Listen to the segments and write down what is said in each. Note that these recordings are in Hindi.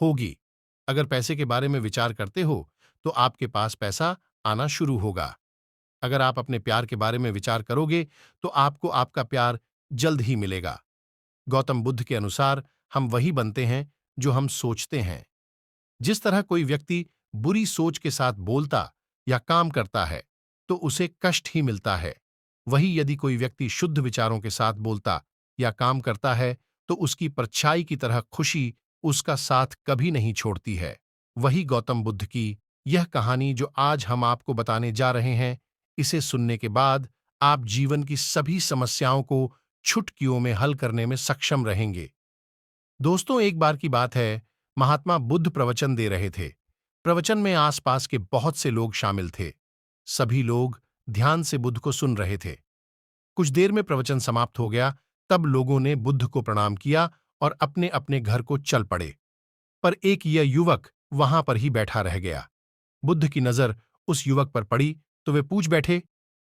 होगी। अगर पैसे के बारे में विचार करते हो तो आपके पास पैसा आना शुरू होगा। अगर आप अपने प्यार के बारे में विचार करोगे तो आपको आपका प्यार जल्द ही मिलेगा। गौतम बुद्ध के अनुसार हम वही बनते हैं जो हम सोचते हैं। जिस तरह कोई व्यक्ति बुरी सोच के साथ बोलता या काम करता है तो उसे कष्ट ही मिलता है, वही यदि कोई व्यक्ति शुद्ध विचारों के साथ बोलता या काम करता है तो उसकी परछाई की तरह खुशी उसका साथ कभी नहीं छोड़ती है। वही गौतम बुद्ध की यह कहानी जो आज हम आपको बताने जा रहे हैं, इसे सुनने के बाद आप जीवन की सभी समस्याओं को चुटकियों में हल करने में सक्षम रहेंगे। दोस्तों, एक बार की बात है, महात्मा बुद्ध प्रवचन दे रहे थे। प्रवचन में आसपास के बहुत से लोग शामिल थे। सभी लोग ध्यान से बुद्ध को सुन रहे थे। कुछ देर में प्रवचन समाप्त हो गया, तब लोगों ने बुद्ध को प्रणाम किया और अपने अपने घर को चल पड़े। पर एक यह युवक वहां पर ही बैठा रह गया। बुद्ध की नजर उस युवक पर पड़ी तो वे पूछ बैठे,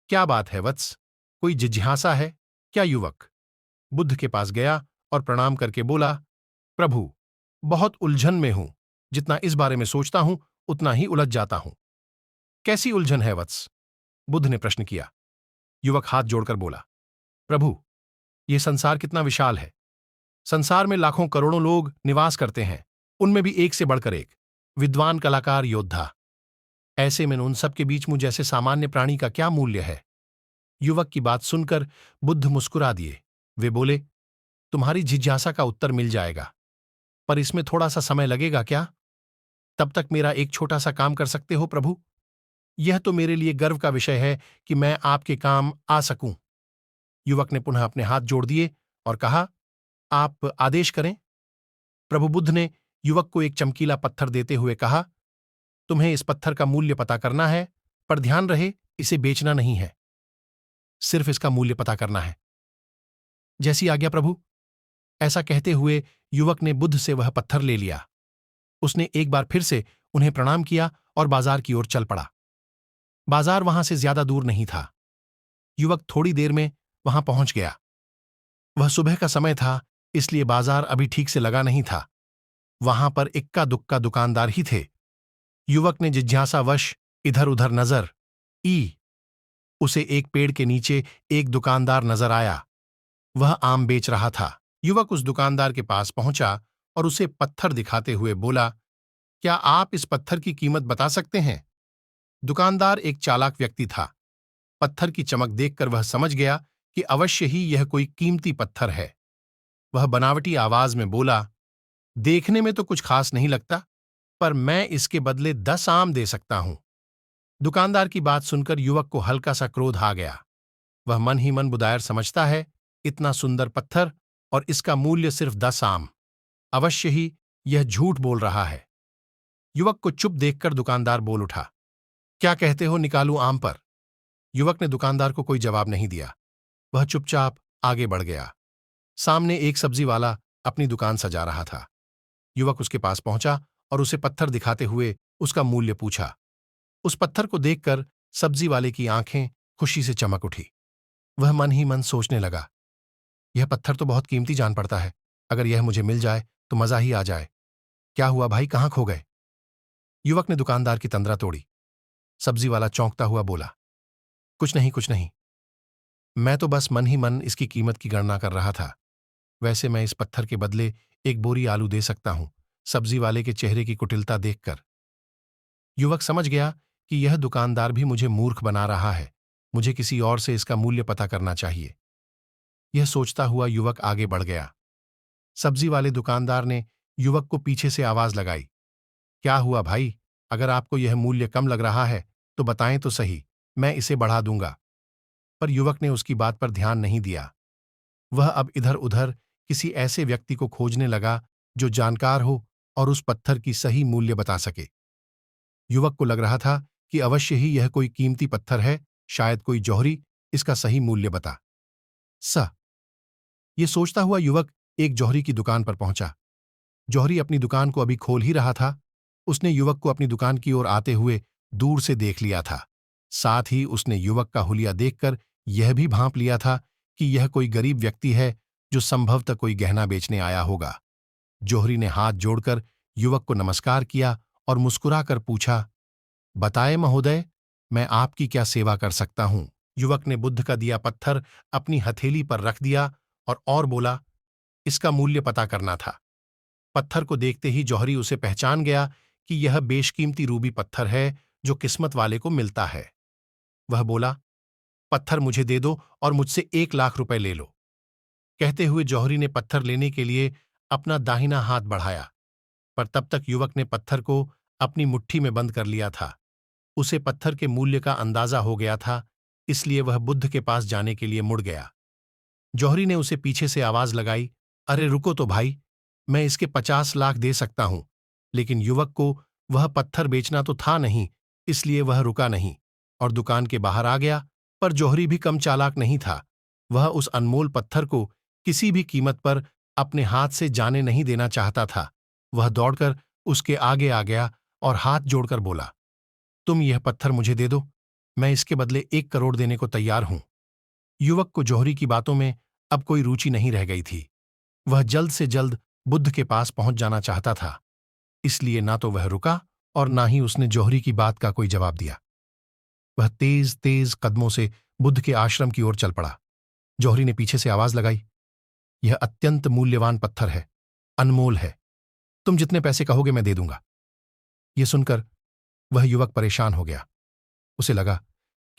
क्या बात है वत्स, कोई जिज्ञासा है क्या? युवक बुद्ध के पास गया और प्रणाम करके बोला, प्रभु, बहुत उलझन में हूं। जितना इस बारे में सोचता हूं उतना ही उलझ जाता हूं। कैसी उलझन है वत्स? बुद्ध ने प्रश्न किया। युवक हाथ जोड़कर बोला, प्रभु, यह संसार कितना विशाल है। संसार में लाखों करोड़ों लोग निवास करते हैं, उनमें भी एक से बढ़कर एक विद्वान, कलाकार, योद्धा। ऐसे में उन सब के बीच मुझ जैसे सामान्य प्राणी का क्या मूल्य है? युवक की बात सुनकर बुद्ध मुस्कुरा दिए। वे बोले, तुम्हारी जिज्ञासा का उत्तर मिल जाएगा, पर इसमें थोड़ा सा समय लगेगा क्या? तब तक मेरा एक छोटा सा काम कर सकते हो प्रभु? यह तो मेरे लिए गर्व का विषय है कि मैं आपके काम आ सकूं। युवक ने पुनः अपने हाथ जोड़ दिए और कहा, आप आदेश करें। प्रभु बुद्ध ने युवक को एक चमकीला पत्थर देते हुए कहा, तुम्हें इस पत्थर का मूल्य पता करना है, पर ध्यान रहे इसे बेचना नहीं है, सिर्फ इसका मूल्य पता करना है। जैसी आज्ञा प्रभु। ऐसा कहते हुए युवक ने बुद्ध से वह पत्थर ले लिया। उसने एक बार फिर से उन्हें प्रणाम किया और बाजार की ओर चल पड़ा। बाजार वहां से ज्यादा दूर नहीं था। युवक थोड़ी देर में वहां पहुंच गया। वह सुबह का समय था, इसलिए बाजार अभी ठीक से लगा नहीं था। वहां पर इक्का दुक्का दुकानदार ही थे। युवक ने जिज्ञासावश इधर उधर नजर ई। उसे एक पेड़ के नीचे एक दुकानदार नजर आया। वह आम बेच रहा था। युवक उस दुकानदार के पास पहुंचा और उसे पत्थर दिखाते हुए बोला, क्या आप इस पत्थर की कीमत बता सकते हैं? दुकानदार एक चालाक व्यक्ति था। पत्थर की चमक देखकर वह समझ गया कि अवश्य ही यह कोई कीमती पत्थर है। वह बनावटी आवाज में बोला, देखने में तो कुछ खास नहीं लगता, पर मैं इसके बदले 10 आम दे सकता हूं। दुकानदार की बात सुनकर युवक को हल्का सा क्रोध आ गया। वह मन ही मन बुदायर समझता है, इतना सुंदर पत्थर और इसका मूल्य सिर्फ 10 आम। अवश्य ही यह झूठ बोल रहा है। युवक को चुप देखकर दुकानदार बोल उठा, क्या कहते हो, निकालूं आम पर? युवक ने दुकानदार को कोई जवाब नहीं दिया। वह चुपचाप आगे बढ़ गया। सामने एक सब्जी वाला अपनी दुकान सजा रहा था। युवक उसके पास पहुंचा और उसे पत्थर दिखाते हुए उसका मूल्य पूछा। उस पत्थर को देखकर सब्जी वाले की आंखें खुशी से चमक उठी। वह मन ही मन सोचने लगा, यह पत्थर तो बहुत कीमती जान पड़ता है। अगर यह मुझे मिल जाए तो मजा ही आ जाए। क्या हुआ भाई, कहां खो गए? युवक ने दुकानदार की तंद्रा तोड़ी। सब्जी वाला चौंकता हुआ बोला, कुछ नहीं कुछ नहीं, मैं तो बस मन ही मन इसकी कीमत की गणना कर रहा था। वैसे मैं इस पत्थर के बदले एक बोरी आलू दे सकता हूं। सब्जी वाले के चेहरे की कुटिलता देखकर युवक समझ गया कि यह दुकानदार भी मुझे मूर्ख बना रहा है। मुझे किसी और से इसका मूल्य पता करना चाहिए। यह सोचता हुआ युवक आगे बढ़ गया। सब्जी वाले दुकानदार ने युवक को पीछे से आवाज लगाई, क्या हुआ भाई, अगर आपको यह मूल्य कम लग रहा है तो बताएं तो सही, मैं इसे बढ़ा दूंगा। पर युवक ने उसकी बात पर ध्यान नहीं दिया। वह अब इधर उधर किसी ऐसे व्यक्ति को खोजने लगा जो जानकार हो और उस पत्थर की सही मूल्य बता सके। युवक को लग रहा था कि अवश्य ही यह कोई कीमती पत्थर है, शायद कोई जौहरी इसका सही मूल्य बता स ये सोचता हुआ युवक एक जौहरी की दुकान पर पहुंचा। जौहरी अपनी दुकान को अभी खोल ही रहा था। उसने युवक को अपनी दुकान की ओर आते हुए दूर से देख लिया था। साथ ही उसने युवक का हुलिया देखकर यह भी भांप लिया था कि यह कोई गरीब व्यक्ति है जो संभवतः कोई गहना बेचने आया होगा। जौहरी ने हाथ जोड़कर युवक को नमस्कार किया और मुस्कुराकर पूछा, बताए महोदय, मैं आपकी क्या सेवा कर सकता हूं? युवक ने बुद्ध का दिया पत्थर अपनी हथेली पर रख दिया और बोला, इसका मूल्य पता करना था। पत्थर को देखते ही जौहरी उसे पहचान गया कि यह बेशकीमती रूबी पत्थर है जो किस्मत वाले को मिलता है। वह बोला, पत्थर मुझे दे दो और मुझसे 1 लाख रुपए ले लो। कहते हुए जौहरी ने पत्थर लेने के लिए अपना दाहिना हाथ बढ़ाया, पर तब तक युवक ने पत्थर को अपनी मुट्ठी में बंद कर लिया था। उसे पत्थर के मूल्य का अंदाजा हो गया था, इसलिए वह बुद्ध के पास जाने के लिए मुड़ गया। जौहरी ने उसे पीछे से आवाज लगाई, अरे रुको तो भाई, मैं इसके 50 लाख दे सकता हूं। लेकिन युवक को वह पत्थर बेचना तो था नहीं, इसलिए वह रुका नहीं और दुकान के बाहर आ गया। पर जौहरी भी कम चालाक नहीं था। वह उस अनमोल पत्थर को किसी भी कीमत पर अपने हाथ से जाने नहीं देना चाहता था। वह दौड़कर उसके आगे आ गया और हाथ जोड़कर बोला, तुम यह पत्थर मुझे दे दो, मैं इसके बदले 1 करोड़ देने को तैयार हूं। युवक को जौहरी की बातों में अब कोई रुचि नहीं रह गई थी। वह जल्द से जल्द बुद्ध के पास पहुंच जाना चाहता था, इसलिए ना तो वह रुका और ना ही उसने जौहरी की बात का कोई जवाब दिया। वह तेज तेज कदमों से बुद्ध के आश्रम की ओर चल पड़ा। जौहरी ने पीछे से आवाज लगाई, यह अत्यंत मूल्यवान पत्थर है, अनमोल है, तुम जितने पैसे कहोगे मैं दे दूंगा। यह सुनकर वह युवक परेशान हो गया। उसे लगा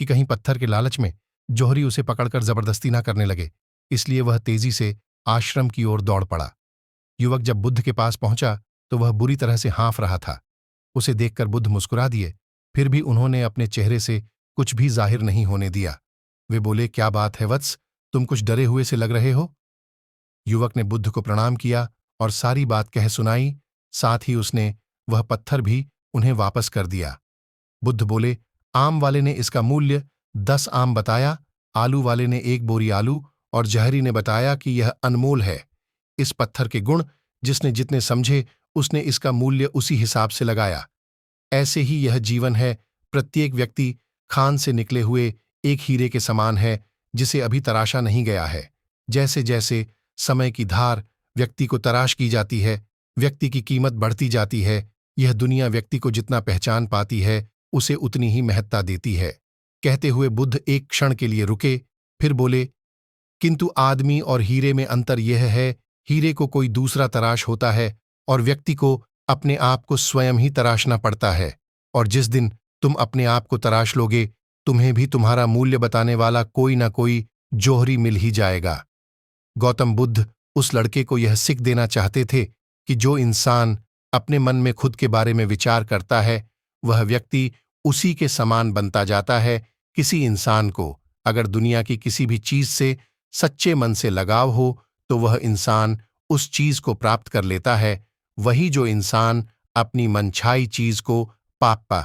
कि कहीं पत्थर के लालच में जौहरी उसे पकड़कर जबरदस्ती ना करने लगे, इसलिए वह तेजी से आश्रम की ओर दौड़ पड़ा। युवक जब बुद्ध के पास पहुंचा तो वह बुरी तरह से हाँफ रहा था। उसे देखकर बुद्ध मुस्कुरा दिए, फिर भी उन्होंने अपने चेहरे से कुछ भी जाहिर नहीं होने दिया। वे बोले, क्या बात है वत्स, तुम कुछ डरे हुए से लग रहे हो? युवक ने बुद्ध को प्रणाम किया और सारी बात कह सुनाई। साथ ही उसने वह पत्थर भी उन्हें वापस कर दिया। बुद्ध बोले, आम वाले ने इसका मूल्य 10 आम बताया, आलू वाले ने 1 बोरी आलू और जहरी ने बताया कि यह अनमोल है। इस पत्थर के गुण जिसने जितने समझे उसने इसका मूल्य उसी हिसाब से लगाया। ऐसे ही यह जीवन है, प्रत्येक व्यक्ति खान से निकले हुए एक हीरे के समान है जिसे अभी तराशा नहीं गया है। जैसे जैसे समय की धार व्यक्ति को तराश की जाती है, व्यक्ति की कीमत बढ़ती जाती है। यह दुनिया व्यक्ति को जितना पहचान पाती है उसे उतनी ही महत्ता देती है। कहते हुए बुद्ध एक क्षण के लिए रुके, फिर बोले, किंतु आदमी और हीरे में अंतर यह है, हीरे को कोई दूसरा तराश होता है और व्यक्ति को अपने आप को स्वयं ही तराशना पड़ता है। और जिस दिन तुम अपने आप को तराश लोगे, तुम्हें भी तुम्हारा मूल्य बताने वाला कोई ना कोई जौहरी मिल ही जाएगा। गौतम बुद्ध उस लड़के को यह सीख देना चाहते थे कि जो इंसान अपने मन में खुद के बारे में विचार करता है, वह व्यक्ति उसी के समान बनता जाता है। किसी इंसान को अगर दुनिया की किसी भी चीज से सच्चे मन से लगाव हो तो वह इंसान उस चीज को प्राप्त कर लेता है। वही जो इंसान अपनी मनछाई चीज को पापा